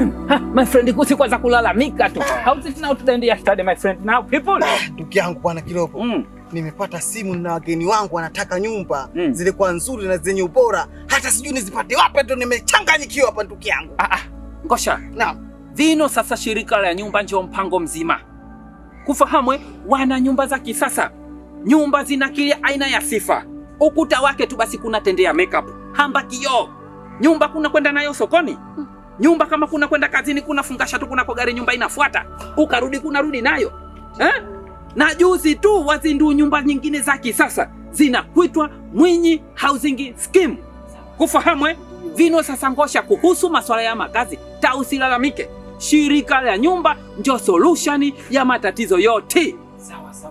My friend, kusi kwanza kulalamika tu. How is it now to the end yesterday, my friend? Now people. Ndugu yangu bwana Kilopo. Nimepata simu na wageni wangu wanataka nyumba zile kwa nzuri na zenye ubora. Hata sijui nizipate wapi, ndo nimechanganyikiwa hapa ndugu yangu. Ngosha. Naam. Vino sasa shirika la nyumba ndio mpango mzima. Kufahamwe wana nyumba za kisasa. Nyumba zina kila aina ya sifa. Ukuta wake tu basi kuna tendea makeup. Hamba kioo. Nyumba kuna kwenda nayo sokoni. Nyumba kama kuna kwenda kazini, kuna fungasha tu, kuna kwa gari nyumba inafuata. Ukarudi kuna rudi nayo. Na juzi tu wazindua nyumba nyingine za kisasa zinakuitwa Mwinyi Housing Scheme. Kufahamwe Vino sasa Ngosha kuhusu masuala ya makazi, tausilalamike. Shirika la nyumba ndio solution ya matatizo yote.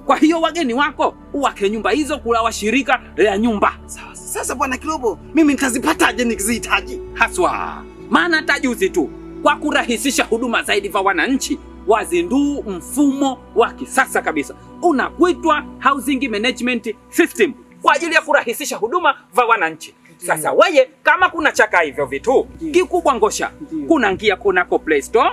Kwa hiyo wageni wako uwake nyumba hizo kulawa shirika la nyumba. Sasa bwana Kilopo, mimi nitazipataje nikizihitaji? Haswa. Maana tajuzi tu kwa kurahisisha huduma zaidi kwa wananchi, wazinduu mfumo wa kisasa kabisa unakuitwa Housing Management System kwa ajili ya kurahisisha huduma kwa wananchi. Sasa weye kama kuna chaka hivyo vitu kikubwa Ngosha, kuna ngia kunako Play Store,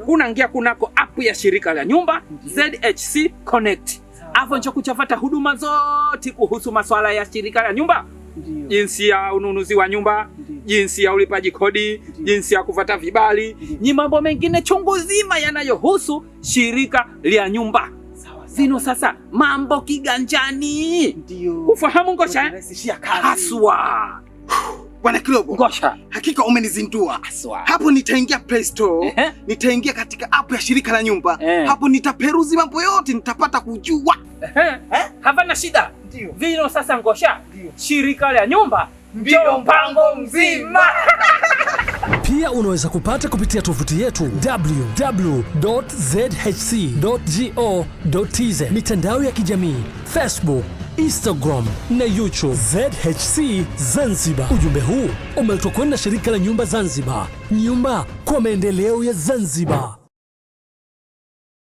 kuna ngia kunako app ya shirika la nyumba ZHC Connect. Hapo ndio kuchafata huduma zote kuhusu masuala ya shirika la nyumba. Jinsi ya ununuzi wa nyumba, jinsi ya ulipaji kodi, jinsi ya kufuata vibali, ni mambo mengine chungu zima yanayohusu shirika la nyumba. Vino sasa mambo kiganjani. Ndio. Ufahamu Ngosha? Haswa. Bwana Kilopo, Ngosha, hakika umenizindua. Haswa. Hapo nitaingia Play Store, nitaingia katika app ya shirika la nyumba. Hapo nitaperuzi mambo yote, nitapata kujua. Havana shida. Ndio. Vino sasa Ngosha, shirika la nyumba ndio mpango mzima. Pia unaweza kupata kupitia tovuti yetu www.zhc.go.tz, mitandao ya kijamii Facebook, Instagram na YouTube. ZHC Zanzibar. Ujumbe huu umeletwa kwenu na shirika la nyumba Zanzibar. Nyumba kwa maendeleo ya Zanzibar.